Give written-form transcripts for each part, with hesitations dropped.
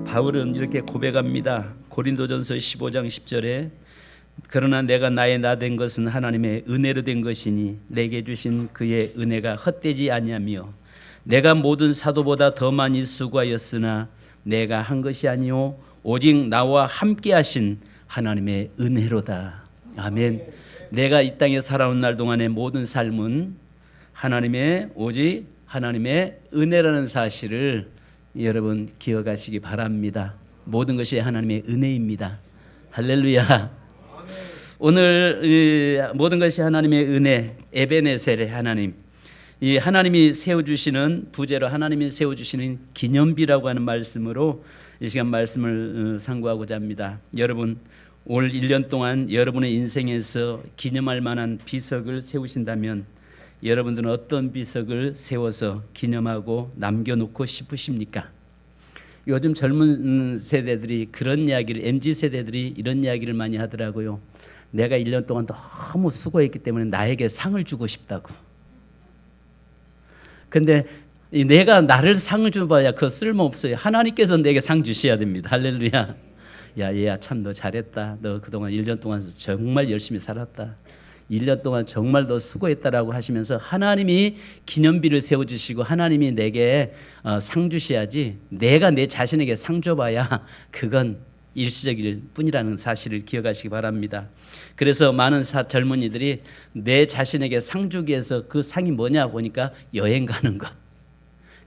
바울은 이렇게 고백합니다. 고린도전서 15장 10절에 그러나 내가 나의 나 된 것은 하나님의 은혜로 된 것이니 내게 주신 그의 은혜가 헛되지 아니하며 내가 모든 사도보다 더 많이 수고하였으나 내가 한 것이 아니요 오직 나와 함께 하신 하나님의 은혜로다. 아멘. 내가 이 땅에 살아온 날 동안의 모든 삶은 하나님의 오직 하나님의 은혜라는 사실을 여러분 기억하시기 바랍니다. 모든 것이 하나님의 은혜입니다. 할렐루야. 오늘 모든 것이 하나님의 은혜, 에베네셀의 하나님, 이 하나님이 세워주시는 부제로 하나님이 세워주시는 기념비라고 하는 말씀으로 이 시간 말씀을 상고하고자 합니다. 여러분 올 1년 동안 여러분의 인생에서 기념할 만한 비석을 세우신다면 여러분들은 어떤 비석을 세워서 기념하고 남겨놓고 싶으십니까? 요즘 젊은 세대들이 그런 이야기를, MZ세대들이 이런 이야기를 많이 하더라고요. 내가 1년 동안 너무 수고했기 때문에 나에게 상을 주고 싶다고. 근데 내가 나를 상을 줘봐야 그거 쓸모없어요. 하나님께서 내게 상 주셔야 됩니다. 할렐루야. 야, 얘야 참 너 잘했다. 너 그동안 1년 동안 정말 열심히 살았다. 1년 동안 정말 너 수고했다라고 하시면서 하나님이 기념비를 세워주시고 하나님이 내게 상 주셔야지, 내가 내 자신에게 상 줘봐야 그건 일시적일 뿐이라는 사실을 기억하시기 바랍니다. 그래서 많은 젊은이들이 내 자신에게 상 주기 위해서 그 상이 뭐냐 보니까 여행 가는 것.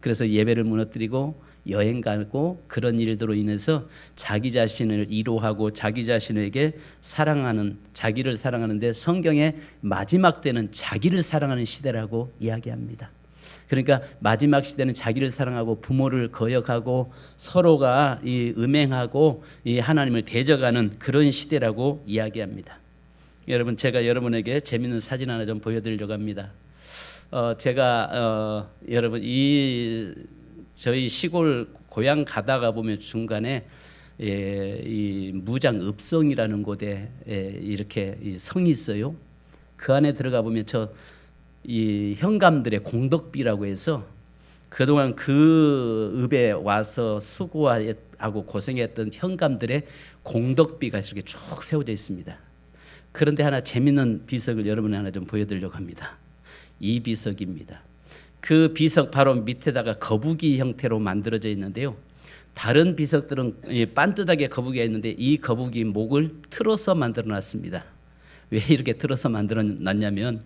그래서 예배를 무너뜨리고 여행 가고 그런 일들로 인해서 자기 자신을 위로하고 자기 자신에게 사랑하는, 자기를 사랑하는데 성경의 마지막 때는 자기를 사랑하는 시대라고 이야기합니다. 그러니까 마지막 시대는 자기를 사랑하고 부모를 거역하고 서로가 음행하고 이 하나님을 대적하는 그런 시대라고 이야기합니다. 여러분, 제가 여러분에게 재미있는 사진 하나 좀 보여드리려고 합니다. 제가 여러분 저희 시골 고향 가다가 보면 중간에 이 무장읍성이라는 곳에 이렇게 성이 있어요. 그 안에 들어가 보면 이 현감들의 공덕비라고 해서 그동안 그 읍에 와서 수고하고 고생했던 현감들의 공덕비가 이렇게 쭉 세워져 있습니다. 그런데 하나 재밌는 비석을 여러분에 하나 좀 보여드리려고 합니다. 이 비석입니다. 그 비석 바로 밑에다가 거북이 형태로 만들어져 있는데요. 다른 비석들은 반듯하게 거북이가 있는데 이 거북이 목을 틀어서 만들어 놨습니다. 왜 이렇게 틀어서 만들어 놨냐면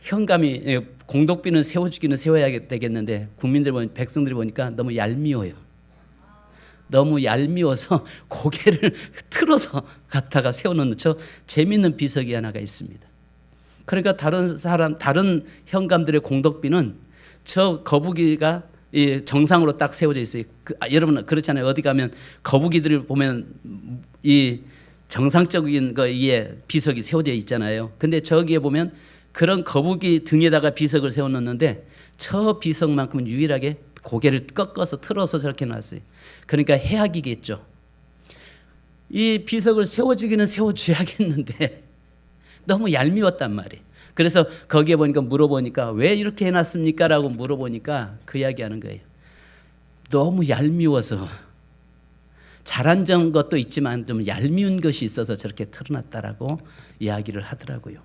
현감이 공덕비는 세워주기는 세워야 되겠는데 백성들이 보니까 너무 얄미워요. 너무 얄미워서 고개를 틀어서 갖다가 세워놓는 재미있는 비석이 하나가 있습니다. 그러니까 다른 현감들의 공덕비는 저 거북이가 정상으로 딱 세워져 있어요. 여러분 그렇잖아요. 어디 가면 거북이들을 보면 이 정상적인 거에 비석이 세워져 있잖아요. 근데 저기에 보면 그런 거북이 등에다가 비석을 세워놓는데 저 비석만큼은 유일하게 고개를 꺾어서 틀어서 저렇게 놨어요. 그러니까 해악이겠죠. 이 비석을 세워주기는 세워줘야겠는데 너무 얄미웠단 말이에요. 그래서 거기에 물어보니까 왜 이렇게 해놨습니까? 라고 물어보니까 그 이야기하는 거예요. 너무 얄미워서 잘한 것도 있지만 좀 얄미운 것이 있어서 저렇게 틀어놨다라고 이야기를 하더라고요.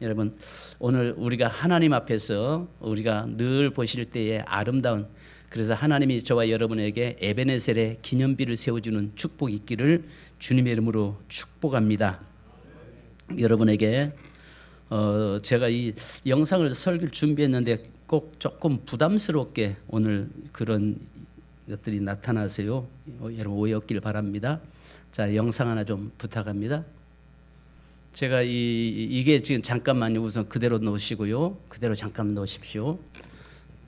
여러분 오늘 우리가 하나님 앞에서 우리가 늘 보실 때에 아름다운, 그래서 하나님이 저와 여러분에게 에베네셀의 기념비를 세워주는 축복이 있기를 주님의 이름으로 축복합니다. 여러분에게 제가 이 영상을 설교를 준비했는데 꼭 조금 부담스럽게 오늘 그런 것들이 나타나세요. 여러분 오해 없길 바랍니다. 자, 영상 하나 좀 부탁합니다. 제가 이게 지금 잠깐만요. 우선 그대로 놓으시고요. 그대로 잠깐 놓으십시오.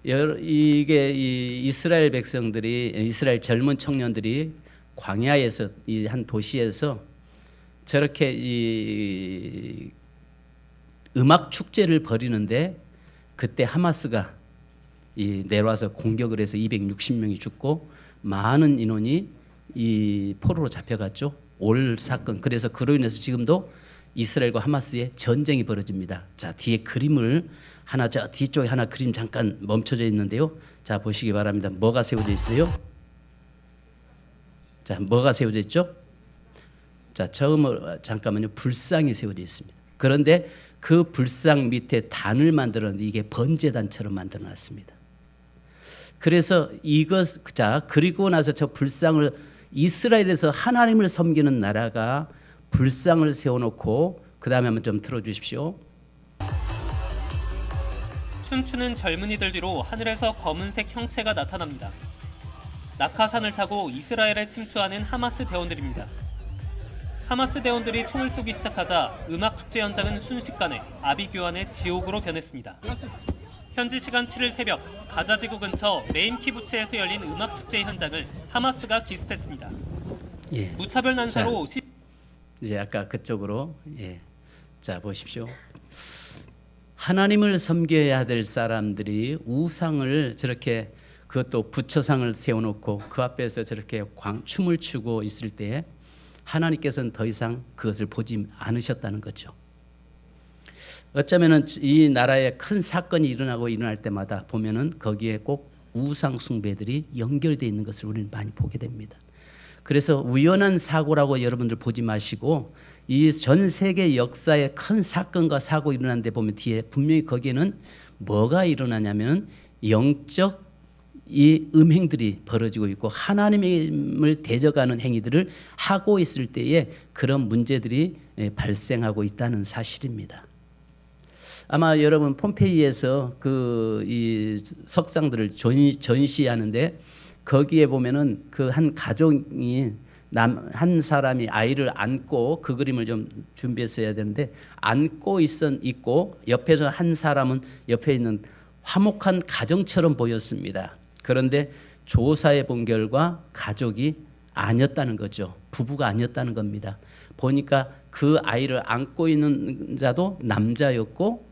이게 이스라엘 백성들이, 이스라엘 젊은 청년들이 광야에서 이 한 도시에서 저렇게 이 음악 축제를 벌이는데 그때 하마스가 내려와서 공격을 해서 260명이 죽고 많은 인원이 이 포로로 잡혀갔죠. 올 사건. 그래서 그로 인해서 지금도 이스라엘과 하마스의 전쟁이 벌어집니다. 자, 뒤에 그림을 하나, 저 뒤쪽에 하나 그림 잠깐 멈춰져 있는데요. 자, 보시기 바랍니다. 뭐가 세워져 있어요? 자, 뭐가 세워져 있죠? 자, 처음으로 잠깐만요. 불상이 세워져 있습니다. 그런데 그 불상 밑에 단을 만들었는데 이게 번제단처럼 만들어 놨습니다. 그래서 자, 그리고 나서 저 불상을 이스라엘에서 하나님을 섬기는 나라가 불상을 세워놓고 그 다음에 한번 좀 틀어주십시오. 춤추는 젊은이들 뒤로 하늘에서 검은색 형체가 나타납니다. 낙하산을 타고 이스라엘에 침투하는 하마스 대원들입니다. 하마스 대원들이 총을 쏘기 시작하자 음악 축제 현장은 순식간에 아비규환의 지옥으로 변했습니다. 현지 시간 7일 새벽 가자 지구 근처 네임 키부츠에서 열린 음악 축제 현장을 하마스가 기습했습니다. 예. 무차별 난사로 이제 아까 그쪽으로 자 보십시오. 하나님을 섬겨야 될 사람들이 우상을 저렇게 그것도 부처상을 세워놓고 그 앞에서 저렇게 춤을 추고 있을 때 하나님께서는 더 이상 그것을 보지 않으셨다는 거죠. 어쩌면은 이 나라에 큰 사건이 일어날 때마다 보면은 거기에 꼭 우상 숭배들이 연결되어 있는 것을 우리는 많이 보게 됩니다. 그래서 우연한 사고라고 여러분들 보지 마시고 이 전 세계 역사에 큰 사건과 사고 일어난 데 보면 뒤에 분명히 거기에는 뭐가 일어나냐면 영적 이 음행들이 벌어지고 있고 하나님을 대적하는 행위들을 하고 있을 때에 그런 문제들이 발생하고 있다는 사실입니다. 아마 여러분 폼페이에서 이 석상들을 전시하는데 거기에 보면은 그 한 가족이 한 사람이 아이를 안고 그 그림을 좀 준비했어야 되는데 안고 있고 옆에서 한 사람은 옆에 있는 화목한 가정처럼 보였습니다. 그런데 조사해 본 결과 가족이 아니었다는 거죠. 부부가 아니었다는 겁니다. 보니까 그 아이를 안고 있는 자도 남자였고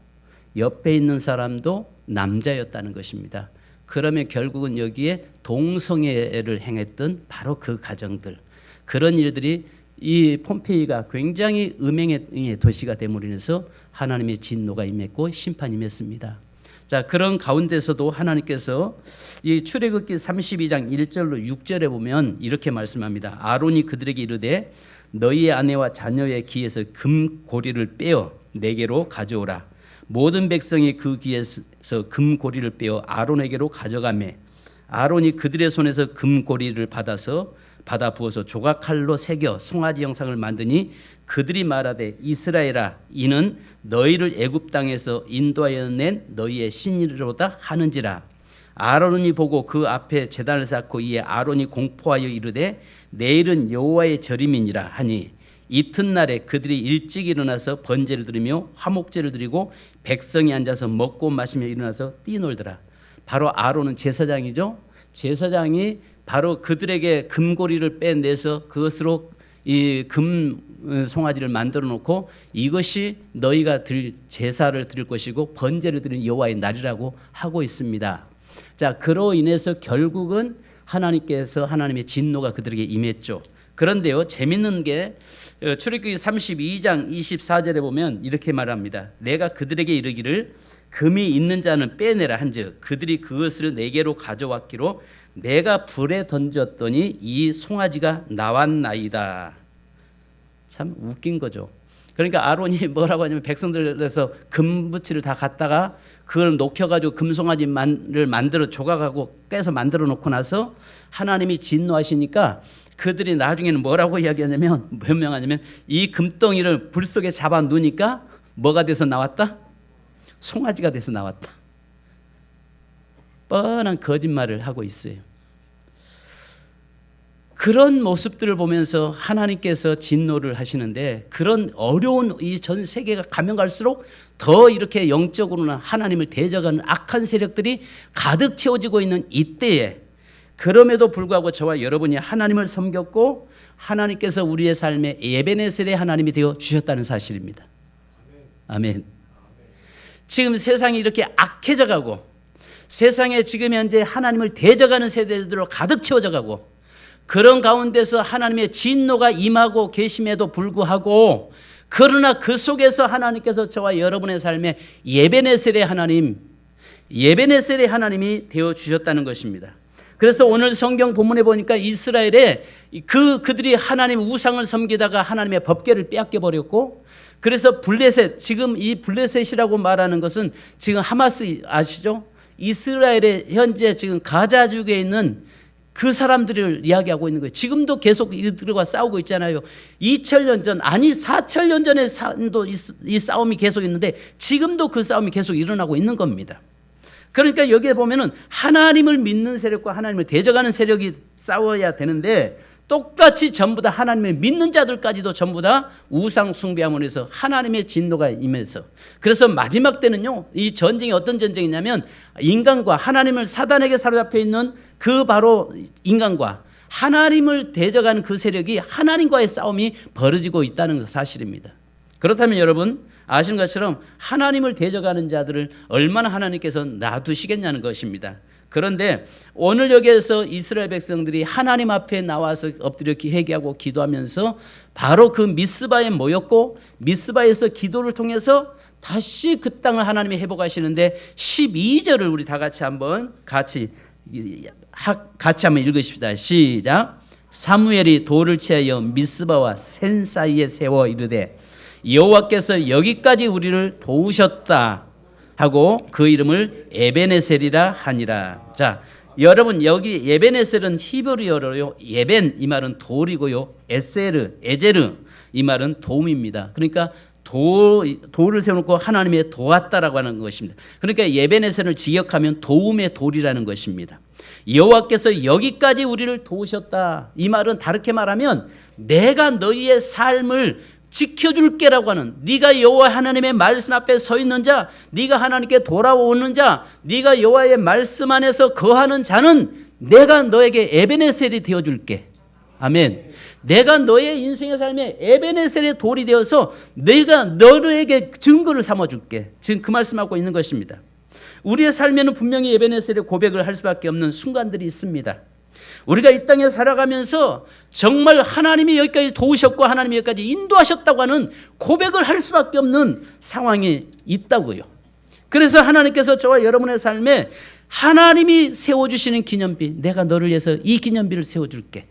옆에 있는 사람도 남자였다는 것입니다. 그러면 결국은 여기에 동성애를 행했던 바로 그 가정들, 그런 일들이 이 폼페이가 굉장히 음행의 도시가 됨으로 인해서 하나님의 진노가 임했고 심판이 임했습니다. 자, 그런 가운데서도 하나님께서 이 출애굽기 32장 1절로 6절에 보면 이렇게 말씀합니다. 아론이 그들에게 이르되 너희의 아내와 자녀의 귀에서 금고리를 빼어 내게로 가져오라. 모든 백성이 그 귀에서 금고리를 빼어 아론에게로 가져가매 아론이 그들의 손에서 금고리를 받아 부어서 조각칼로 새겨 송아지 형상을 만드니 그들이 말하되 이스라엘아 이는 너희를 애굽 땅에서 인도하여 낸 너희의 신이로다 하는지라. 아론이 보고 그 앞에 제단을 쌓고 이에 아론이 공포하여 이르되 내일은 여호와의 절임이니라 하니 이튿날에 그들이 일찍 일어나서 번제를 드리며 화목제를 드리고 백성이 앉아서 먹고 마시며 일어나서 뛰놀더라. 바로 아론은 제사장이죠. 제사장이 바로 그들에게 금고리를 빼내서 그것으로 이 금 송아지를 만들어 놓고 이것이 너희가 제사를 드릴 것이고 번제를 드리는 여호와의 날이라고 하고 있습니다. 자, 그로 인해서 결국은 하나님의 진노가 그들에게 임했죠. 그런데요, 재밌는 게 출애굽기 32장 24절에 보면 이렇게 말합니다. 내가 그들에게 이르기를 금이 있는 자는 빼내라 한즉 그들이 그것을 내게로 가져왔기로 내가 불에 던졌더니 이 송아지가 나왔나이다. 참 웃긴 거죠. 그러니까 아론이 뭐라고 하냐면 백성들에서 금붙이를 다 갖다가 그걸 녹여가지고 금송아지를 만들어 조각하고 깨서 만들어 놓고 나서 하나님이 진노하시니까 그들이 나중에는 뭐라고 이야기하냐면 변명하냐면 이 금덩이를 불 속에 잡아 놓으니까 뭐가 돼서 나왔다? 송아지가 돼서 나왔다. 뻔한 거짓말을 하고 있어요. 그런 모습들을 보면서 하나님께서 진노를 하시는데 그런 어려운 이 전 세계가 가면 갈수록 더 이렇게 영적으로나 하나님을 대적하는 악한 세력들이 가득 채워지고 있는 이때에 그럼에도 불구하고 저와 여러분이 하나님을 섬겼고 하나님께서 우리의 삶에 에베네셀의 하나님이 되어 주셨다는 사실입니다. 아멘. 지금 세상이 이렇게 악해져 가고 세상에 지금 현재 하나님을 대적하는 세대들로 가득 채워져 가고 그런 가운데서 하나님의 진노가 임하고 계심에도 불구하고 그러나 그 속에서 하나님께서 저와 여러분의 삶에 에베네셀의 하나님이 되어 주셨다는 것입니다. 그래서 오늘 성경 본문에 보니까 이스라엘에 그들이 하나님 우상을 섬기다가 하나님의 법궤를 빼앗겨 버렸고, 그래서 블레셋, 지금 이 블레셋이라고 말하는 것은 지금 하마스 아시죠? 이스라엘의 현재 지금 가자 지구에 있는 그 사람들을 이야기하고 있는 거예요. 지금도 계속 이들과 싸우고 있잖아요. 2000년 전, 아니 4000년 전에 이 싸움이 계속 있는데 지금도 그 싸움이 계속 일어나고 있는 겁니다. 그러니까 여기에 보면은 하나님을 믿는 세력과 하나님을 대적하는 세력이 싸워야 되는데, 똑같이 전부 다 하나님을 믿는 자들까지도 전부 다 우상 숭배함으로 해서 하나님의 진노가 임해서, 그래서 마지막 때는요, 이 전쟁이 어떤 전쟁이냐면 인간과 하나님을, 사단에게 사로잡혀 있는 그 바로 인간과 하나님을 대적하는 그 세력이 하나님과의 싸움이 벌어지고 있다는 사실입니다. 그렇다면 여러분 아시는 것처럼 하나님을 대적하는 자들을 얼마나 하나님께서 놔두시겠냐는 것입니다. 그런데 오늘 여기에서 이스라엘 백성들이 하나님 앞에 나와서 엎드려 회개하고 기도하면서 바로 그 미스바에 모였고, 미스바에서 기도를 통해서 다시 그 땅을 하나님이 회복하시는데, 12절을 우리 다 같이 한번 같이 한번 읽으십시다. 시작. 사무엘이 돌을 취하여 미스바와 센 사이에 세워 이르되 여호와께서 여기까지 우리를 도우셨다 하고 그 이름을 에베네셀이라 하니라. 자, 여러분 여기 에베네셀은 히브리어로요, 에벤 이 말은 돌이고요, 에제르 이 말은 도움입니다. 그러니까 돌을 세워놓고 하나님의 도왔다라고 하는 것입니다. 그러니까 에베네셀을 직역하면 도움의 돌이라는 것입니다. 여호와께서 여기까지 우리를 도우셨다, 이 말은 다르게 말하면 내가 너희의 삶을 지켜줄게라고 하는, 네가 여호와 하나님의 말씀 앞에 서 있는 자, 네가 하나님께 돌아오는 자, 네가 여호와의 말씀 안에서 거하는 자는 내가 너에게 에베네셀이 되어줄게. 아멘. 내가 너의 인생의 삶에 에베네셀의 돌이 되어서 내가 너에게 증거를 삼아줄게. 지금 그 말씀하고 있는 것입니다. 우리의 삶에는 분명히 에베네셀의 고백을 할 수밖에 없는 순간들이 있습니다. 우리가 이 땅에 살아가면서 정말 하나님이 여기까지 도우셨고 하나님이 여기까지 인도하셨다고 하는 고백을 할 수밖에 없는 상황이 있다고요. 그래서 하나님께서 저와 여러분의 삶에 하나님이 세워주시는 기념비, 내가 너를 위해서 이 기념비를 세워줄게.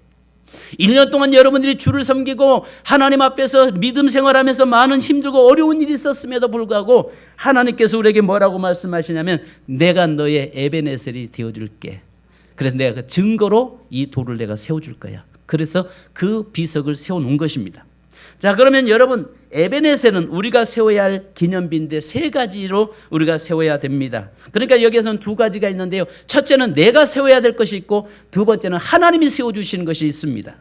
1년 동안 여러분들이 주를 섬기고 하나님 앞에서 믿음 생활하면서 많은 힘들고 어려운 일이 있었음에도 불구하고 하나님께서 우리에게 뭐라고 말씀하시냐면 내가 너의 에베네셀이 되어줄게. 그래서 내가 그 증거로 이 돌을 내가 세워줄 거야. 그래서 그 비석을 세워놓은 것입니다. 자, 그러면 여러분 에베네셀은 우리가 세워야 할 기념비인데 세 가지로 우리가 세워야 됩니다. 그러니까 여기에서는 두 가지가 있는데요, 첫째는 내가 세워야 될 것이 있고 두 번째는 하나님이 세워주시는 것이 있습니다.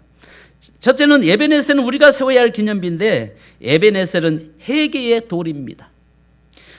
첫째는 에베네셀은 우리가 세워야 할 기념비인데, 에베네셀은 회개의 돌입니다.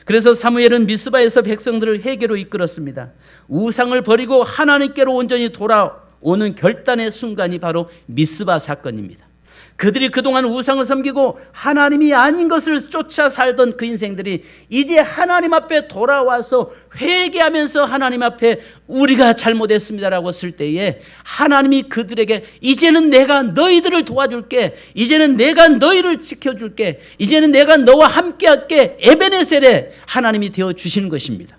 그래서 사무엘은 미스바에서 백성들을 회개로 이끌었습니다. 우상을 버리고 하나님께로 온전히 돌아오는 결단의 순간이 바로 미스바 사건입니다. 그들이 그동안 우상을 섬기고 하나님이 아닌 것을 쫓아 살던 그 인생들이 이제 하나님 앞에 돌아와서 회개하면서 하나님 앞에 우리가 잘못했습니다라고 했을 때에 하나님이 그들에게 이제는 내가 너희들을 도와줄게, 이제는 내가 너희를 지켜줄게, 이제는 내가 너와 함께할게, 에베네셀의 하나님이 되어주시는 것입니다.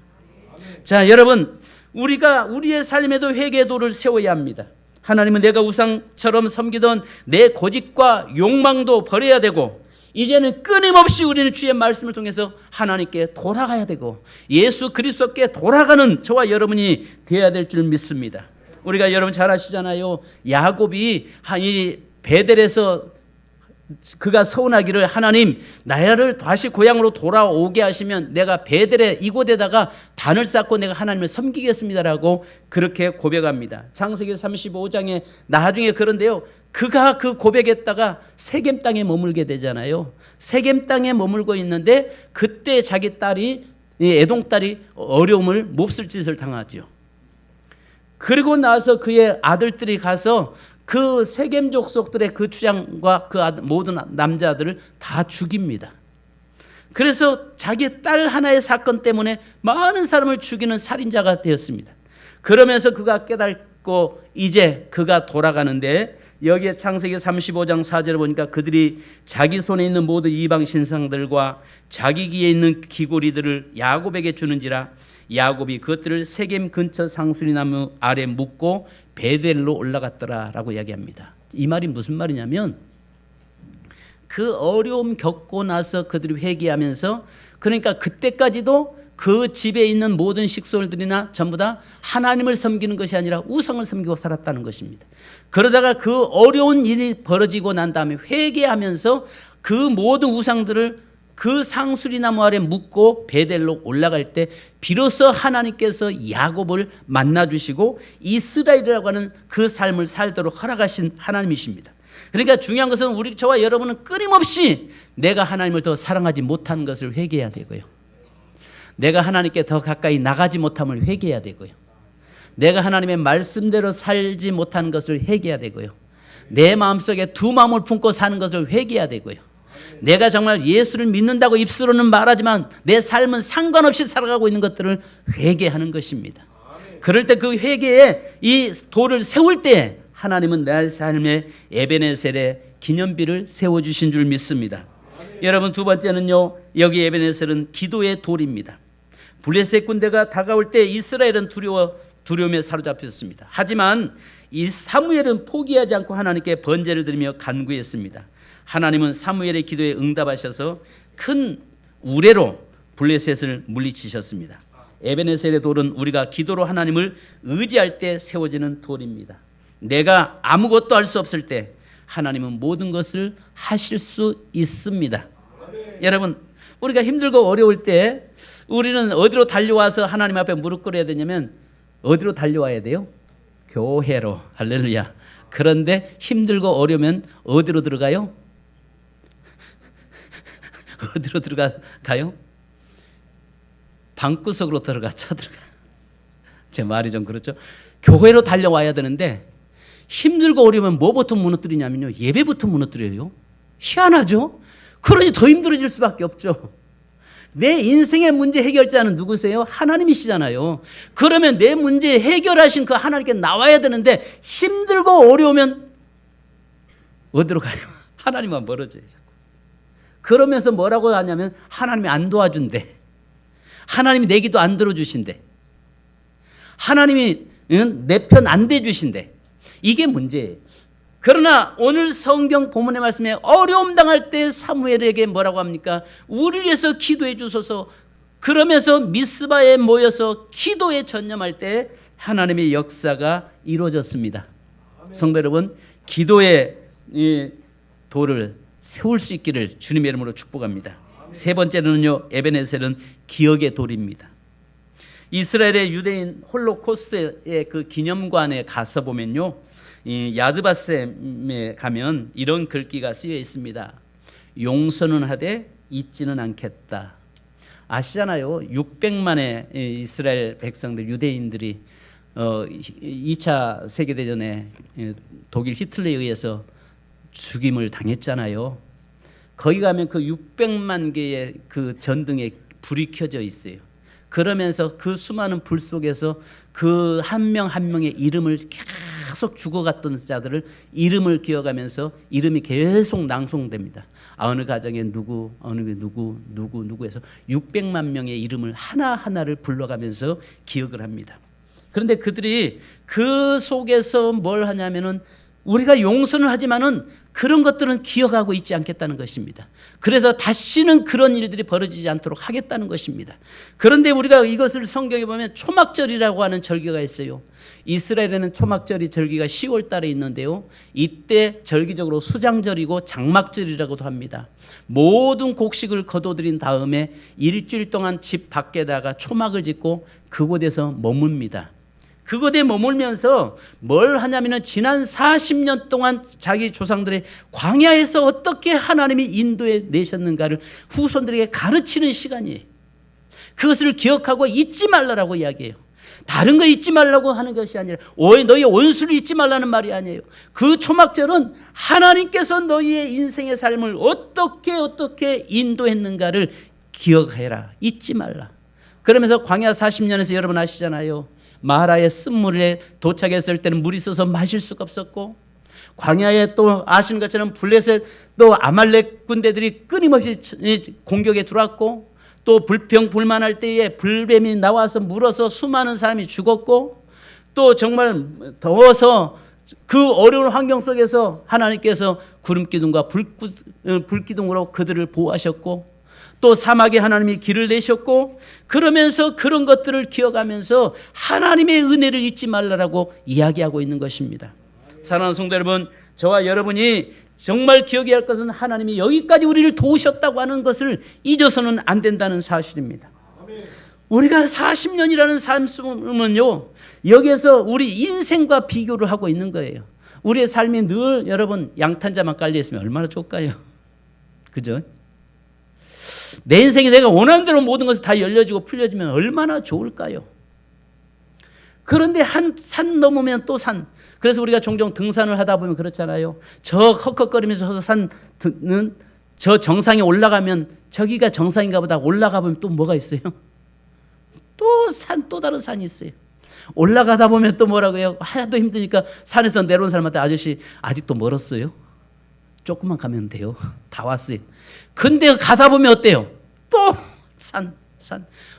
자, 여러분 우리가 우리의 삶에도 회개의 돌을 세워야 합니다. 하나님은 내가 우상처럼 섬기던 내 고집과 욕망도 버려야 되고, 이제는 끊임없이 우리는 주의 말씀을 통해서 하나님께 돌아가야 되고 예수 그리스도께 돌아가는 저와 여러분이 되어야 될 줄 믿습니다. 우리가 여러분 잘 아시잖아요. 야곱이 이 베델에서 그가 서운하기를 하나님 나를 다시 고향으로 돌아오게 하시면 내가 베델에 이곳에다가 단을 쌓고 내가 하나님을 섬기겠습니다라고 그렇게 고백합니다. 창세기 35장에 나중에 그런데요, 그가 그 고백했다가 세겜 땅에 머물게 되잖아요. 세겜 땅에 머물고 있는데 그때 자기 딸이, 에돔 딸이 어려움을 몹쓸 짓을 당하죠. 그리고 나서 그의 아들들이 가서 그 세겜 족속들의 그 주장과 그 모든 남자들을 다 죽입니다. 그래서 자기 딸 하나의 사건 때문에 많은 사람을 죽이는 살인자가 되었습니다. 그러면서 그가 깨닫고 이제 그가 돌아가는데, 여기에 창세기 35장 4절을 보니까 그들이 자기 손에 있는 모든 이방 신상들과 자기 귀에 있는 귀고리들을 야곱에게 주는지라 야곱이 그것들을 세겜 근처 상수리나무 아래 묻고 베델로 올라갔더라라고 이야기합니다. 이 말이 무슨 말이냐면 그 어려움 겪고 나서 그들이 회개하면서, 그러니까 그때까지도 그 집에 있는 모든 식솔들이나 전부 다 하나님을 섬기는 것이 아니라 우상을 섬기고 살았다는 것입니다. 그러다가 그 어려운 일이 벌어지고 난 다음에 회개하면서 그 모든 우상들을 그 상수리나무 아래 묻고 베델로 올라갈 때 비로소 하나님께서 야곱을 만나주시고 이스라엘이라고 하는 그 삶을 살도록 허락하신 하나님이십니다. 그러니까 중요한 것은 저와 여러분은 끊임없이 내가 하나님을 더 사랑하지 못한 것을 회개해야 되고요, 내가 하나님께 더 가까이 나가지 못함을 회개해야 되고요, 내가 하나님의 말씀대로 살지 못한 것을 회개해야 되고요, 내 마음속에 두 마음을 품고 사는 것을 회개해야 되고요, 내가 정말 예수를 믿는다고 입술로는 말하지만 내 삶은 상관없이 살아가고 있는 것들을 회개하는 것입니다. 그럴 때 그 회개에 이 돌을 세울 때 하나님은 내 삶의 에베네셀의 기념비를 세워주신 줄 믿습니다. 여러분, 두 번째는요, 여기 에베네셀은 기도의 돌입니다. 블레셋 군대가 다가올 때 이스라엘은 두려움에 사로잡혔습니다. 하지만 이 사무엘은 포기하지 않고 하나님께 번제를 드리며 간구했습니다. 하나님은 사무엘의 기도에 응답하셔서 큰 우레로 블레셋을 물리치셨습니다. 에베네셀의 돌은 우리가 기도로 하나님을 의지할 때 세워지는 돌입니다. 내가 아무것도 할 수 없을 때 하나님은 모든 것을 하실 수 있습니다. 여러분, 우리가 힘들고 어려울 때 우리는 어디로 달려와서 하나님 앞에 무릎 꿇어야 되냐면 어디로 달려와야 돼요? 교회로. 할렐루야. 그런데 힘들고 어려우면 어디로 들어가요? 어디로 들어가요? 방구석으로 쳐들어가. 제 말이 좀 그렇죠? 교회로 달려와야 되는데 힘들고 어려우면 뭐부터 무너뜨리냐면요, 예배부터 무너뜨려요. 희한하죠? 그러니 더 힘들어질 수밖에 없죠. 내 인생의 문제 해결자는 누구세요? 하나님이시잖아요. 그러면 내 문제 해결하신 그 하나님께 나와야 되는데 힘들고 어려우면 어디로 가요? 하나님과 멀어져요, 자꾸. 그러면서 뭐라고 하냐면 하나님이 안 도와준대, 하나님이 내 기도 안 들어주신대, 하나님이 내 편 안 대주신대. 이게 문제예요. 그러나 오늘 성경 본문의 말씀에 어려움 당할 때 사무엘에게 뭐라고 합니까? 우리를 위해서 기도해 주소서. 그러면서 미스바에 모여서 기도에 전념할 때 하나님의 역사가 이루어졌습니다. 성도 여러분, 기도의 이 돌을 세울 수 있기를 주님의 이름으로 축복합니다. 세 번째는요, 에베네셀은 기억의 돌입니다. 이스라엘의 유대인 홀로코스트의 그 기념관에 가서 보면요, 이 야드바셈에 가면 이런 글귀가 쓰여 있습니다. 용서는 하되 잊지는 않겠다. 아시잖아요. 600만의 이스라엘 백성들, 유대인들이 2차 세계대전에 독일 히틀러에 의해서 죽임을 당했잖아요. 거기 가면 그 600만 개의 그 전등에 불이 켜져 있어요. 그러면서 그 수많은 불 속에서 그 한 명 한 명의 이름을 계속 죽어갔던 자들을 이름을 기억하면서 이름이 계속 낭송됩니다. 어느 가정에 누구, 어느 게 누구 해서 600만 명의 이름을 하나하나를 불러가면서 기억을 합니다. 그런데 그들이 그 속에서 뭘 하냐면은 우리가 용서는 하지만은 그런 것들은 기억하고 있지 않겠다는 것입니다. 그래서 다시는 그런 일들이 벌어지지 않도록 하겠다는 것입니다. 그런데 우리가 이것을 성경에 보면 초막절이라고 하는 절기가 있어요. 이스라엘에는 초막절이 절기가 10월 달에 있는데요, 이때 절기적으로 수장절이고 장막절이라고도 합니다. 모든 곡식을 거둬들인 다음에 일주일 동안 집 밖에다가 초막을 짓고 그곳에서 머뭅니다. 그곳에 머물면서 뭘 하냐면은 지난 40년 동안 자기 조상들의 광야에서 어떻게 하나님이 인도해 내셨는가를 후손들에게 가르치는 시간이에요. 그것을 기억하고 잊지 말라라고 이야기해요. 다른 거 잊지 말라고 하는 것이 아니라 너희 원수를 잊지 말라는 말이 아니에요. 그 초막절은 하나님께서 너희의 인생의 삶을 어떻게 인도했는가를 기억해라, 잊지 말라. 그러면서 광야 40년에서 여러분 아시잖아요. 마라의 쓴물에 도착했을 때는 물이 있어서 마실 수가 없었고, 광야에 또 아시는 것처럼 블레셋 또 아말렉 군대들이 끊임없이 공격에 들어왔고, 또 불평불만할 때에 불뱀이 나와서 물어서 수많은 사람이 죽었고, 또 정말 더워서 그 어려운 환경 속에서 하나님께서 구름기둥과 불기둥으로 그들을 보호하셨고, 또 사막에 하나님이 길을 내셨고, 그러면서 그런 것들을 기억하면서 하나님의 은혜를 잊지 말라라고 이야기하고 있는 것입니다. 사랑하는 성도 여러분, 저와 여러분이 정말 기억해야 할 것은 하나님이 여기까지 우리를 도우셨다고 하는 것을 잊어서는 안 된다는 사실입니다. 우리가 40년이라는 삶은요, 여기에서 우리 인생과 비교를 하고 있는 거예요. 우리의 삶이 늘 여러분 양탄자만 깔려있으면 얼마나 좋을까요? 그죠? 내 인생이 내가 원하는 대로 모든 것이 다 열려지고 풀려지면 얼마나 좋을까요? 그런데 한 산 넘으면 또 산. 그래서 우리가 종종 등산을 하다 보면 그렇잖아요. 저 헉헉거리면서 산은 저 정상에 올라가면 저기가 정상인가 보다 올라가 보면 또 뭐가 있어요? 또 다른 산이 있어요. 올라가다 보면 또 뭐라고요? 하나도 힘드니까 산에서 내려온 사람한테 아저씨 아직도 멀었어요? 조금만 가면 돼요. 다 왔어요. 근데 가다 보면 어때요? 또 산.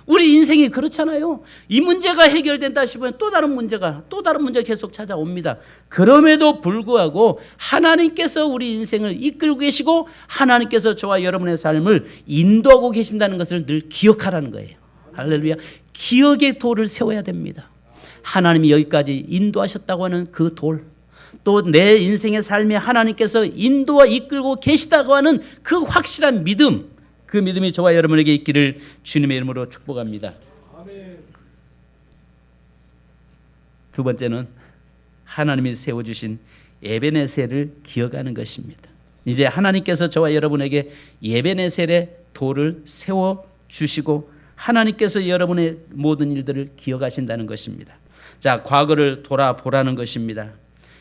우리 인생이 그렇잖아요. 이 문제가 해결된다 싶으면 또 다른 문제가 계속 찾아옵니다. 그럼에도 불구하고 하나님께서 우리 인생을 이끌고 계시고 하나님께서 저와 여러분의 삶을 인도하고 계신다는 것을 늘 기억하라는 거예요. 할렐루야. 기억의 돌을 세워야 됩니다. 하나님이 여기까지 인도하셨다고 하는 그 돌, 또 내 인생의 삶에 하나님께서 인도와 이끌고 계시다고 하는 그 확실한 믿음, 그 믿음이 저와 여러분에게 있기를 주님의 이름으로 축복합니다. 두 번째는 하나님이 세워주신 에베네셀을 기억하는 것입니다. 이제 하나님께서 저와 여러분에게 에베네셀의 돌을 세워주시고 하나님께서 여러분의 모든 일들을 기억하신다는 것입니다. 자, 과거를 돌아보라는 것입니다.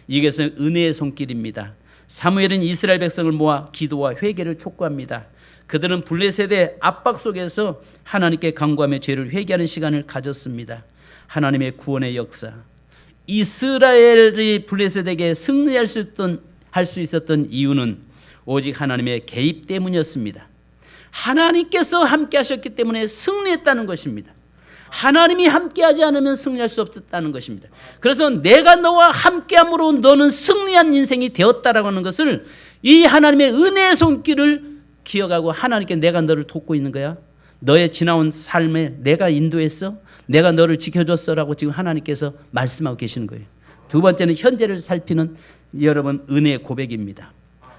이것은 은혜의 손길입니다. 사무엘은 이스라엘 백성을 모아 기도와 회개를 촉구합니다. 그들은 블레셋의 압박 속에서 하나님께 간구하며 죄를 회개하는 시간을 가졌습니다. 하나님의 구원의 역사, 이스라엘이 블레셋에게 승리할 수 있었던 이유는 오직 하나님의 개입 때문이었습니다. 하나님께서 함께 하셨기 때문에 승리했다는 것입니다. 하나님이 함께하지 않으면 승리할 수 없었다는 것입니다. 그래서 내가 너와 함께함으로 너는 승리한 인생이 되었다라고 하는 것을, 이 하나님의 은혜의 손길을 기억하고 하나님께 내가 너를 돕고 있는 거야. 너의 지나온 삶에 내가 인도했어. 내가 너를 지켜줬어라고 지금 하나님께서 말씀하고 계시는 거예요. 두 번째는 현재를 살피는 여러분 은혜의 고백입니다.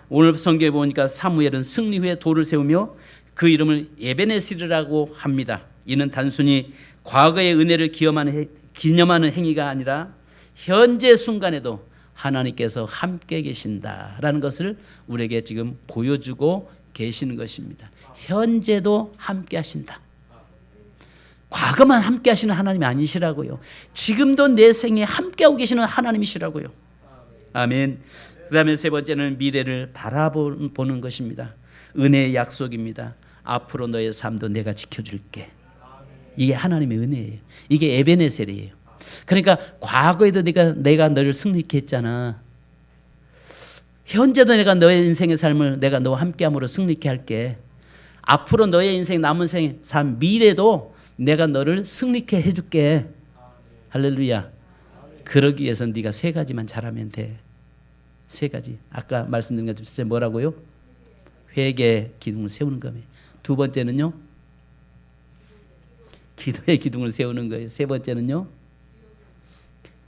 오늘 성경에 보니까 사무엘은 승리 후에 돌을 세우며 그 이름을 에베네셀이라고 합니다. 이는 단순히 과거의 은혜를 기념하는 행위가 아니라 현재 순간에도 하나님께서 함께 계신다라는 것을 우리에게 지금 보여주고 계시는 것입니다. 현재도 함께 하신다. 과거만 함께 하시는 하나님이 아니시라고요. 지금도 내 생에 함께하고 계시는 하나님이시라고요. 아멘. 그 다음에 세 번째는 미래를 바라보는 것입니다. 은혜의 약속입니다. 앞으로 너의 삶도 내가 지켜줄게. 이게 하나님의 은혜예요. 이게 에베네셀이에요. 그러니까 과거에도 내가 너를 승리케 했잖아. 현재도 내가 너의 인생의 삶을 내가 너와 함께함으로 승리케 할게. 앞으로 너의 인생 남은 삶 미래도 내가 너를 승리케 해줄게. 할렐루야. 그러기 위해서 네가 세 가지만 잘하면 돼. 세 가지. 아까 말씀드린 것 중에 뭐라고요? 회개 기둥을 세우는 거예요. 두 번째는요, 기도의 기둥을 세우는 거예요. 세 번째는요,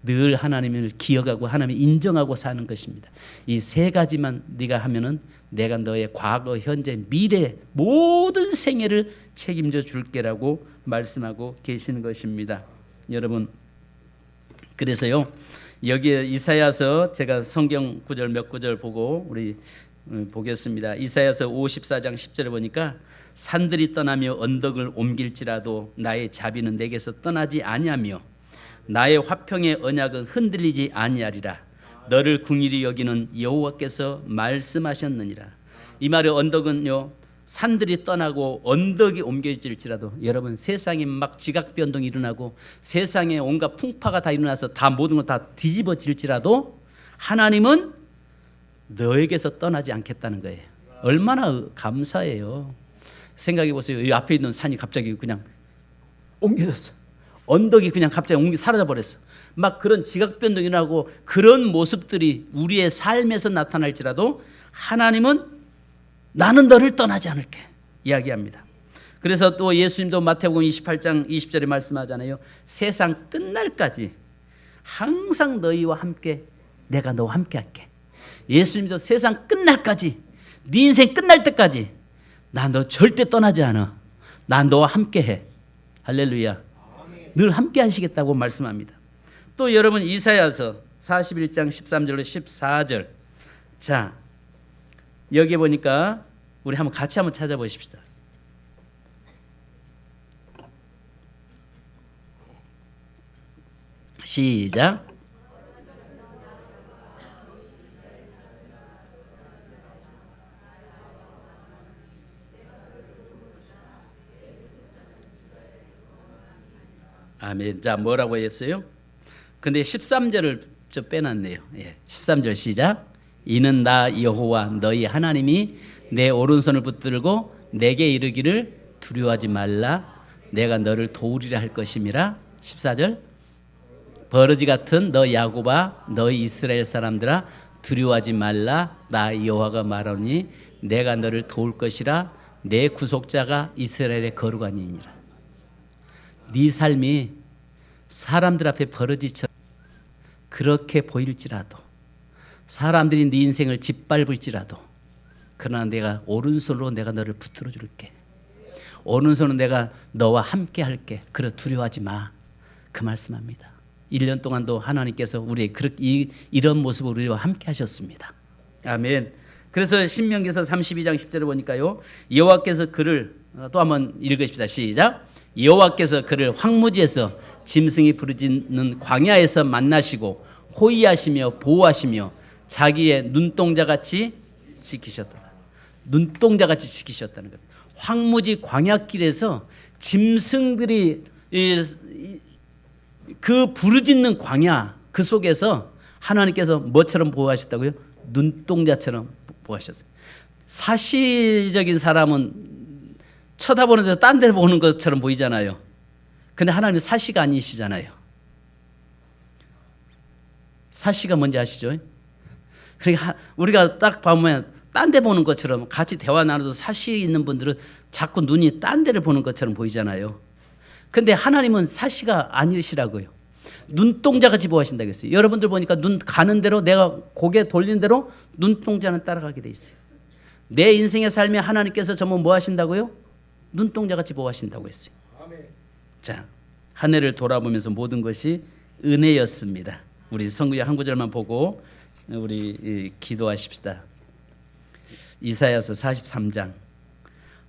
늘 하나님을 기억하고 하나님을 인정하고 사는 것입니다. 이 세 가지만 네가 하면은 내가 너의 과거, 현재, 미래 모든 생애를 책임져 줄게라고 말씀하고 계시는 것입니다. 여러분, 그래서요, 여기에 이사야서, 제가 성경 구절 몇 구절 보고 우리 보겠습니다. 이사야서 54장 10절에 보니까 산들이 떠나며 언덕을 옮길지라도 나의 자비는 내게서 떠나지 아니하며 나의 화평의 언약은 흔들리지 아니하리라. 너를 긍휼히 여기는 여호와께서 말씀하셨느니라. 이 말의 언덕은요, 산들이 떠나고 언덕이 옮겨질지라도, 여러분 세상에 막 지각 변동이 일어나고 세상에 온갖 풍파가 다 일어나서 다 모든 것 다 뒤집어질지라도 하나님은 너에게서 떠나지 않겠다는 거예요. 얼마나 감사해요. 생각해 보세요. 이 앞에 있는 산이 갑자기 그냥 옮겨졌어. 언덕이 그냥 갑자기 사라져 버렸어. 막 그런 지각 변동이 나고 그런 모습들이 우리의 삶에서 나타날지라도 하나님은 나는 너를 떠나지 않을게 이야기합니다. 그래서 또 예수님도 마태복음 28장 20절에 말씀하잖아요. 세상 끝날까지 항상 너희와 함께 내가 너와 함께 할게. 예수님도 세상 끝날까지 네 인생 끝날 때까지 나 너 절대 떠나지 않아. 난 너와 함께 해. 할렐루야. 늘 함께 하시겠다고 말씀합니다. 또 여러분 이사야서 41장 13절로 14절. 자, 여기 보니까 우리 한번 같이 한번 찾아보십시다. 시작. 아멘. 자, 뭐라고 했어요? 근데 13절을 좀 빼놨네요. 13절 시작. 이는 나 여호와 너희 하나님이 내 오른손을 붙들고 내게 이르기를 두려워하지 말라. 내가 너를 도우리라 할 것임이라. 14절. 버러지 같은 너 야곱아 너희 이스라엘 사람들아 두려워하지 말라. 나 여호와가 말하니 내가 너를 도울 것이라. 내 구속자가 이스라엘의 거룩하니이니라. 네 삶이 사람들 앞에 버러지처럼 그렇게 보일지라도 사람들이 네 인생을 짓밟을지라도 그러나 내가 오른손으로 내가 너를 붙들어 줄게. 오른손으로 내가 너와 함께 할게. 그래 두려워하지 마. 그 말씀합니다. 1년 동안도 하나님께서 우리의 이런 모습으로 우리와 함께 하셨습니다. 아멘. 그래서 신명기서 32장 10절을 보니까요. 여호와께서 그를 또 한번 읽으십시다. 시작. 여호와께서 그를 황무지에서 짐승이 부르짖는 광야에서 만나시고 호위하시며 보호하시며 자기의 눈동자같이 지키셨다. 눈동자같이 지키셨다는 겁니다. 황무지 광야길에서 짐승들이 그 부르짖는 광야 그 속에서 하나님께서 뭐처럼 보호하셨다고요? 눈동자처럼 보호하셨어요. 사시적인 사람은 쳐다보는데 딴 데를 보는 것처럼 보이잖아요. 근데 하나님은 사시가 아니시잖아요. 사시가 뭔지 아시죠? 그러니까 우리가 딱 보면 딴 데 보는 것처럼 같이 대화 나눠도 사시 있는 분들은 자꾸 눈이 딴 데를 보는 것처럼 보이잖아요. 근데 하나님은 사시가 아니시라고요. 눈동자같이 보호하신다고 했어요. 여러분들 보니까 눈 가는 대로 내가 고개 돌리는 대로 눈동자는 따라가게 돼 있어요. 내 인생의 삶에 하나님께서 전부 뭐 하신다고요? 눈동자같이 보호하신다고 했어요. 자, 한 해를 돌아보면서 모든 것이 은혜였습니다. 우리 성구약 한 구절만 보고 우리 기도하십시다. 이사야서 43장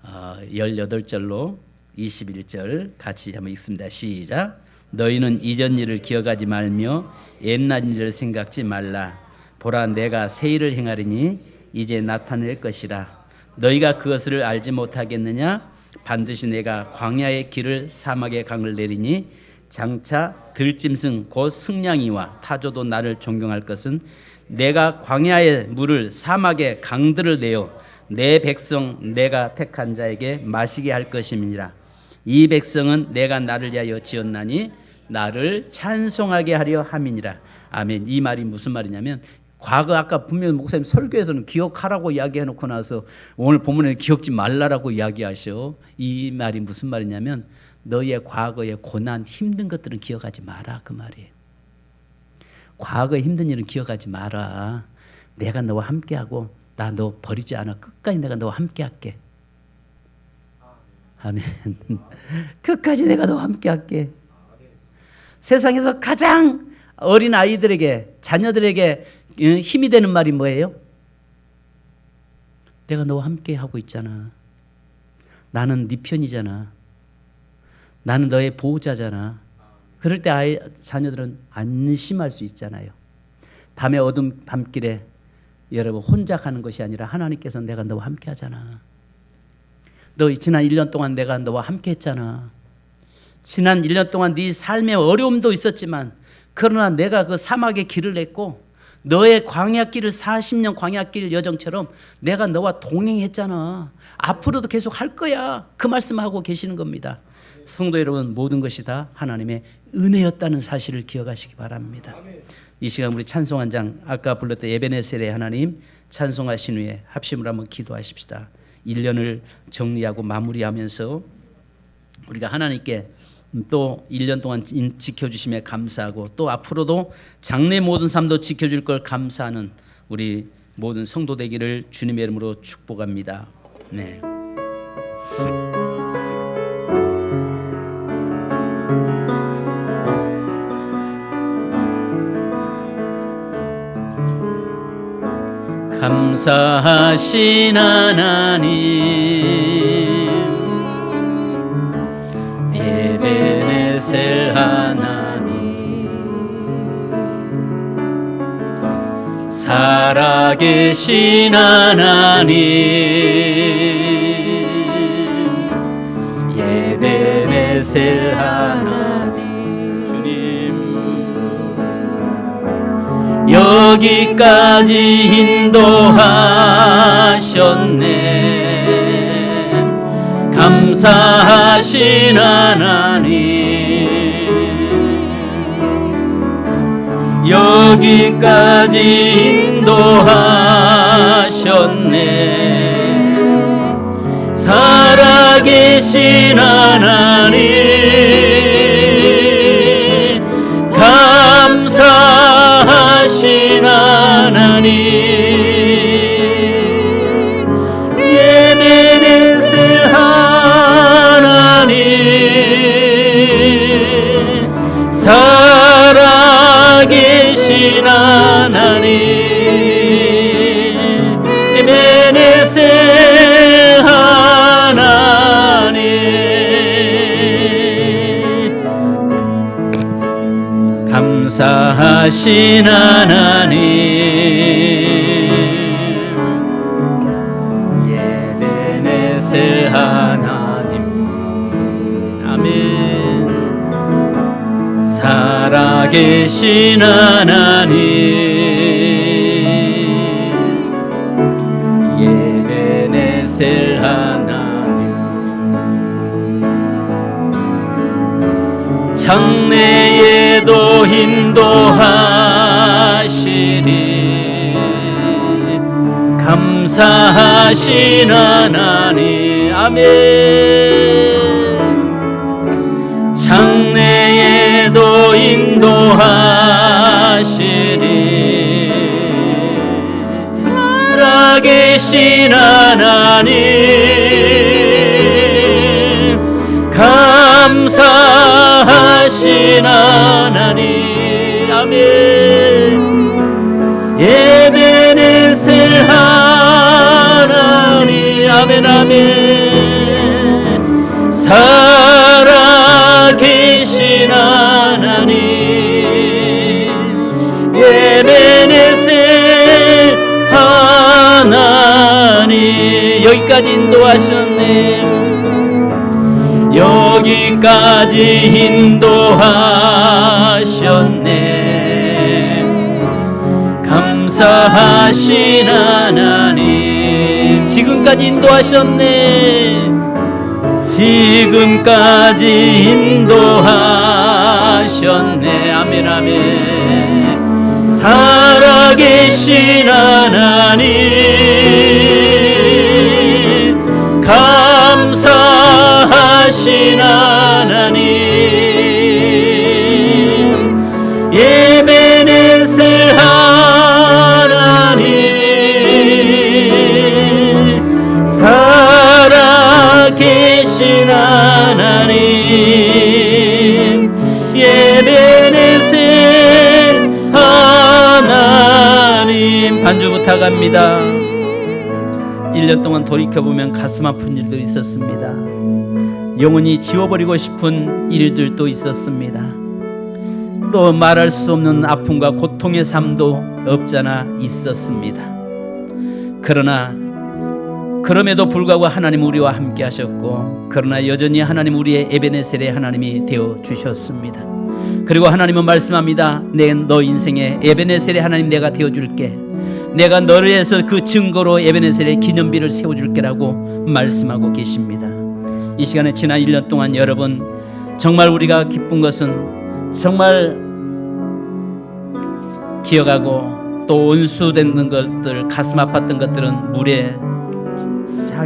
18절로 21절 같이 한번 읽습니다. 시작. 너희는 이전 일을 기억하지 말며 옛날 일을 생각지 말라. 보라 내가 새 일을 행하리니 이제 나타낼 것이라. 너희가 그것을 알지 못하겠느냐? 반드시 내가 광야의 길을 사막의 강을 내리니 장차 들짐승 곧 승냥이와 타조도 나를 존경할 것은 내가 광야의 물을 사막의 강들을 내어 내 백성 내가 택한 자에게 마시게 할 것임이니라. 이 백성은 내가 나를 위하여 지었나니 나를 찬송하게 하려 함이니라. 아멘. 이 말이 무슨 말이냐면 과거 아까 분명히 목사님 설교에서는 기억하라고 이야기해놓고 나서 오늘 본문에는 기억지 말라라고 이야기하셔. 이 말이 무슨 말이냐면 너의 과거의 고난 힘든 것들은 기억하지 마라 그 말이에요. 과거의 힘든 일은 기억하지 마라. 내가 너와 함께하고 나 너 버리지 않아. 끝까지 내가 너와 함께할게. 아멘. 끝까지 내가 너와 함께할게. 세상에서 가장 어린 아이들에게 자녀들에게 힘이 되는 말이 뭐예요? 내가 너와 함께하고 있잖아. 나는 네 편이잖아. 나는 너의 보호자잖아. 그럴 때 자녀들은 안심할 수 있잖아요. 밤의 어둠 밤길에 여러분 혼자 가는 것이 아니라 하나님께서 내가 너와 함께 하잖아. 너 지난 1년 동안 내가 너와 함께 했잖아. 지난 1년 동안 네 삶에 어려움도 있었지만 그러나 내가 그 사막의 길을 냈고 너의 광야길을 40년 광야길 여정처럼 내가 너와 동행했잖아. 앞으로도 계속 할 거야. 그 말씀하고 계시는 겁니다. 성도 여러분, 모든 것이 다 하나님의 은혜였다는 사실을 기억하시기 바랍니다. 이 시간 우리 찬송 한 장, 아까 불렀던 에베네셀의 하나님 찬송하신 후에 합심으로 한번 기도하십시다. 1년을 정리하고 마무리하면서 우리가 하나님께 또 1년 동안 지켜주심에 감사하고 또 앞으로도 장래 모든 삶도 지켜줄 걸 감사하는 우리 모든 성도 되기를 주님의 이름으로 축복합니다. 네. 감사하신 하나님, 에베네셀 하나님, 살아계신 하나님, 에베네셀 하나님, 주님 여기까지 인도하셨네. 감사하신 하나님, 여기까지 인도하셨네. 살아계신 하나님, 감사하신 하나님, 에베네셀 하나님, 살아계신 하나님, 에베네셀 하나님, 감사하신 하나님, 에베네셀 하나님, 아멘. 살아계신 하나님, 에베네셀 하나님, 장래에도 인도하시리. 감사하신 하나님, 아멘. 장래에도 인도하시리. 살아계신 하나님, 감사하신 하나님, 아멘. 에베네셀 하나님, 아멘, 아멘. 살아계신 하나님, 에베네셀 하나님, 여기까지 인도하셨네. 여기까지 인도하셨네. 감사하신 하나님, 지금까지 인도하셨네. 지금까지 인도하셨네. 아멘, 아멘. 살아계신 하나님, 감사하신 하나님, 에베네셀 하나님, 살아계신 하나님, 에베네셀 하나님. 반주 부탁합니다. 1년 동안 돌이켜보면 가슴 아픈 일도 있었습니다. 영원히 지워버리고 싶은 일들도 있었습니다. 또 말할 수 없는 아픔과 고통의 삶도 없잖아 있었습니다. 그러나 그럼에도 불구하고 하나님 우리와 함께 하셨고, 그러나 여전히 하나님 우리의 에베네셀의 하나님이 되어 주셨습니다. 그리고 하나님은 말씀합니다. 너 인생의 에베네셀의 하나님 내가 되어줄게. 내가 너를 위해서 그 증거로 에베네셀의 기념비를 세워줄게라고 말씀하고 계십니다. 이 시간에 지난 1년 동안 여러분 정말 우리가 기쁜 것은 정말 기억하고 또 온수된 것들, 가슴 아팠던 것들은 물에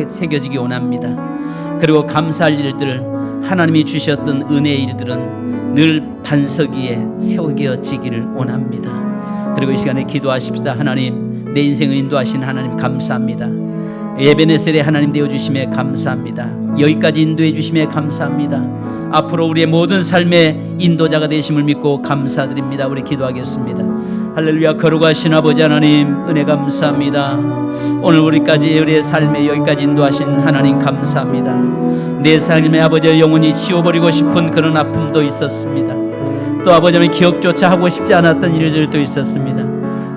새겨지기 원합니다. 그리고 감사할 일들, 하나님이 주셨던 은혜의 일들은 늘 반석 위에 세워지기를 원합니다. 그리고 이 시간에 기도하십시다. 하나님, 내 인생을 인도하신 하나님 감사합니다. 에베네셀의 하나님 되어주심에 감사합니다. 여기까지 인도해 주심에 감사합니다. 앞으로 우리의 모든 삶의 인도자가 되심을 믿고 감사드립니다. 우리 기도하겠습니다. 할렐루야. 거룩하신 아버지 하나님 은혜 감사합니다. 오늘 우리의 삶에 여기까지 인도하신 하나님 감사합니다. 내 삶의 아버지 영원히 지워버리고 싶은 그런 아픔도 있었습니다. 또 아버지는 기억조차 하고 싶지 않았던 일들도 있었습니다.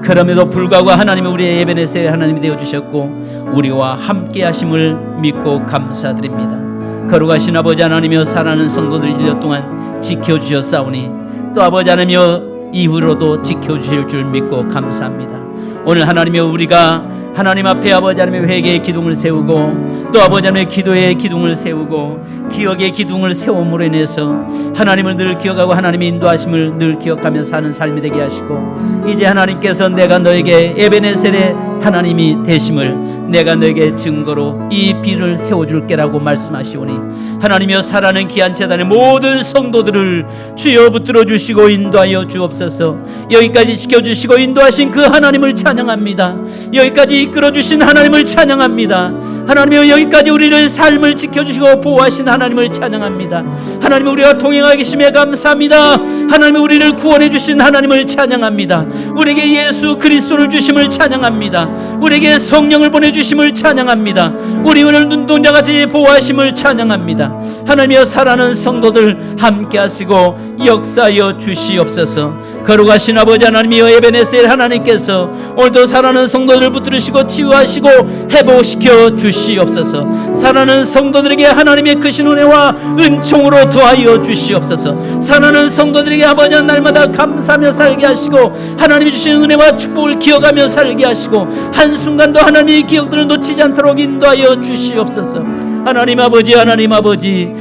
그럼에도 불구하고 하나님이 우리의 에베네셀 하나님이 되어주셨고 우리와 함께 하심을 믿고 감사드립니다. 거룩하신 아버지 하나님이여 사랑하는 성도들 1년 동안 지켜주셨사오니 또 아버지 하나님이여 이후로도 지켜주실 줄 믿고 감사합니다. 오늘 하나님이여 우리가 하나님 앞에 아버지 하나님의 회개의 기둥을 세우고 또 아버지 하나님의 기도의 기둥을 세우고 기억의 기둥을 세움으로 인해서 하나님을 늘 기억하고 하나님의 인도하심을 늘 기억하며 사는 삶이 되게 하시고 이제 하나님께서 내가 너에게 에베네셀의 하나님이 되심을 내가 너에게 증거로 이 비를 세워줄게라고 말씀하시오니 하나님이여 살아는 귀한 재단의 모든 성도들을 주여 붙들어 주시고 인도하여 주옵소서. 여기까지 지켜주시고 인도하신 그 하나님을 찬양합니다. 여기까지 이끌어 주신 하나님을 찬양합니다. 하나님이여 여기까지 우리를 삶을 지켜주시고 보호하신 하나님을 찬양합니다. 하나님 우리와 동행하게 계심에 감사합니다. 하나님 우리를 구원해 주신 하나님을 찬양합니다. 우리에게 예수 그리스도를 주심을 찬양합니다. 우리에게 성령을 보내주심을 찬양합니다. 우리를 눈동자같이 보호하심을 찬양합니다. 하나님이여 살아는 성도들 함께 하시고 역사하여 주시옵소서. 거룩하신 아버지 하나님이여 에베네셀 하나님께서 오늘도 살아는 성도들을 붙들으시고 치유하시고 회복시켜 주시옵소서. 살아는 성도들에게 하나님의 크신 은혜와 은총으로 더하여 주시옵소서. 살아는 성도들에게 아버지 날마다 감사하며 살게 하시고 하나님이 주신 은혜와 축복을 기억하며 살게 하시고 한순간도 하나님의 기억들을 놓치지 않도록 인도하여 주시옵소서. 하나님 아버지 광야길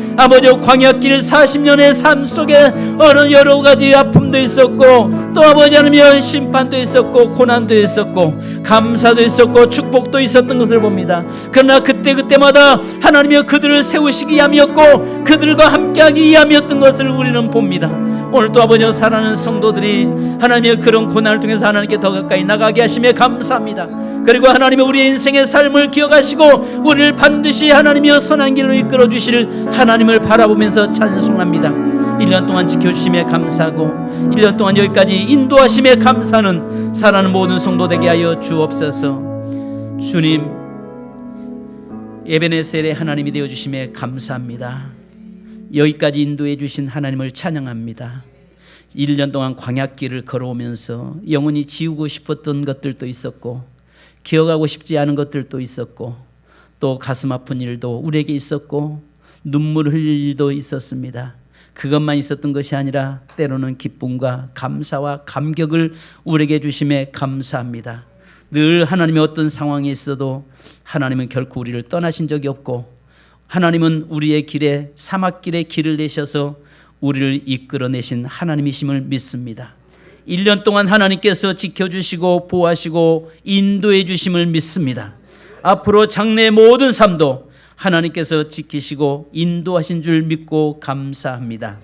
40년의 삶 속에 어느 여러 가지 아픔도 있었고 또 아버지 하나님 심판도 있었고 고난도 있었고 감사도 있었고 축복도 있었던 것을 봅니다. 그러나 그때마다 하나님이 그들을 세우시기 위함이었고 그들과 함께하기 위함이었던 것을 우리는 봅니다. 오늘 또 아버지와 사랑하는 성도들이 하나님의 그런 고난을 통해서 하나님께 더 가까이 나가게 하심에 감사합니다. 그리고 하나님의 우리의 인생의 삶을 기억하시고 우리를 반드시 하나님이여 선한 길로 이끌어 주실 하나님을 바라보면서 찬송합니다. 1년 동안 지켜주심에 감사하고 1년 동안 여기까지 인도하심에 감사하는 사랑하는 모든 성도 되게 하여 주옵소서. 주님 에베네셀의 하나님이 되어주심에 감사합니다. 여기까지 인도해 주신 하나님을 찬양합니다. 1년 동안 광야길을 걸어오면서 영원히 지우고 싶었던 것들도 있었고 기억하고 싶지 않은 것들도 있었고 또 가슴 아픈 일도 우리에게 있었고 눈물 흘릴 일도 있었습니다. 그것만 있었던 것이 아니라 때로는 기쁨과 감사와 감격을 우리에게 주심에 감사합니다. 늘 하나님의 어떤 상황에 있어도 하나님은 결코 우리를 떠나신 적이 없고 하나님은 우리의 길에 사막길에 길을 내셔서 우리를 이끌어내신 하나님이심을 믿습니다. 1년 동안 하나님께서 지켜주시고 보호하시고 인도해 주심을 믿습니다. 앞으로 장래의 모든 삶도 하나님께서 지키시고 인도하신 줄 믿고 감사합니다.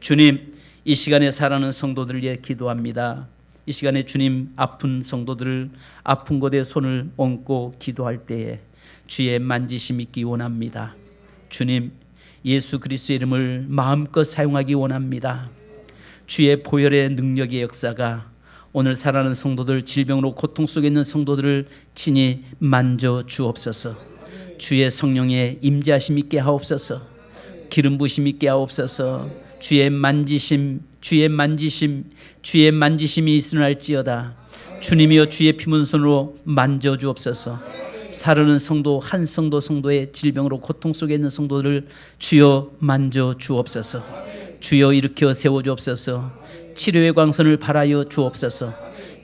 주님 이 시간에 살아가는 성도들을 위해 기도합니다. 이 시간에 주님 아픈 성도들을 아픈 곳에 손을 얹고 기도할 때에 주의 만지심 있기 원합니다. 주님 예수 그리스도의 이름을 마음껏 사용하기 원합니다. 주의 보혈의 능력의 역사가 오늘 살아가는 성도들 질병으로 고통 속에 있는 성도들을 친히 만져 주옵소서. 주의 성령의 임재하심 있게 하옵소서. 기름 부심 있게 하옵소서. 주의 만지심이 있으날지어다. 주님이여 주의 피문손으로 만져 주옵소서. 사르는 성도 한 성도의 질병으로 고통 속에 있는 성도들을 주여 만져 주옵소서. 주여 일으켜 세워주옵소서. 치료의 광선을 발하여 주옵소서.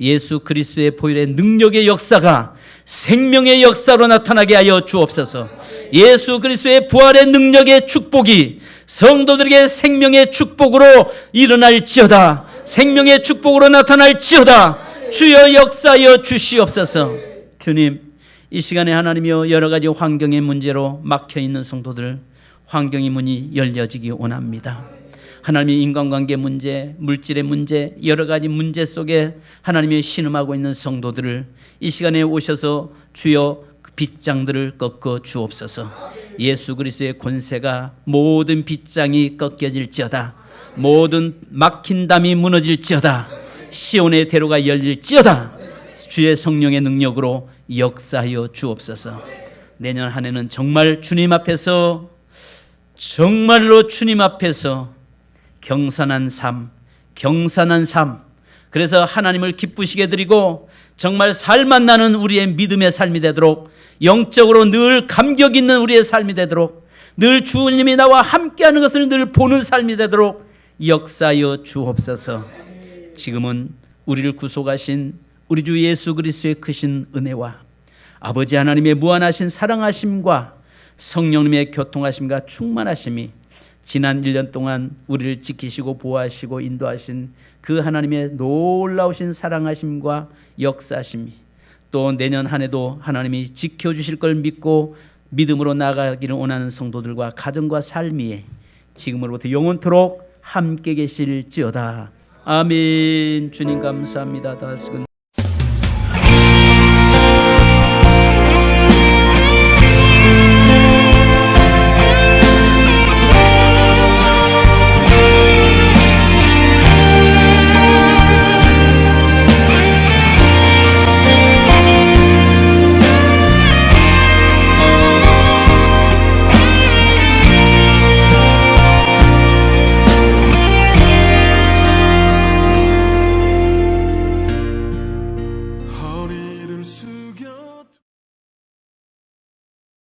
예수 그리스도의 보혈의 능력의 역사가 생명의 역사로 나타나게 하여 주옵소서. 예수 그리스도의 부활의 능력의 축복이 성도들에게 생명의 축복으로 일어날지어다. 생명의 축복으로 나타날지어다. 주여 역사하여 주시옵소서. 주님, 이 시간에 하나님이여 여러 가지 환경의 문제로 막혀있는 성도들, 환경의 문이 열려지기 원합니다. 하나님의 인간관계 문제, 물질의 문제, 여러 가지 문제 속에 하나님이 신음하고 있는 성도들을 이 시간에 오셔서 주여 그 빗장들을 꺾어 주옵소서. 예수 그리스도의 권세가 모든 빗장이 꺾여질지어다. 모든 막힌 담이 무너질지어다. 시온의 대로가 열릴지어다. 주의 성령의 능력으로 역사하여 주옵소서. 내년 한 해는 정말 주님 앞에서, 정말로 주님 앞에서 경산한 삶, 그래서 하나님을 기쁘시게 드리고 정말 살맛 나는 우리의 믿음의 삶이 되도록, 영적으로 늘 감격 있는 우리의 삶이 되도록, 늘 주님이 나와 함께하는 것을 늘 보는 삶이 되도록 역사하여 주옵소서. 지금은 우리를 구속하신 우리 주 예수 그리스도의 크신 은혜와 아버지 하나님의 무한하신 사랑하심과 성령님의 교통하심과 충만하심이 지난 1년 동안 우리를 지키시고 보호하시고 인도하신 그 하나님의 놀라우신 사랑하심과 역사하심이 또 내년 한 해도 하나님이 지켜주실 걸 믿고 믿음으로 나아가기를 원하는 성도들과 가정과 삶이 지금으로부터 영원토록 함께 계실지어다. 아멘. 주님 감사합니다. 다스군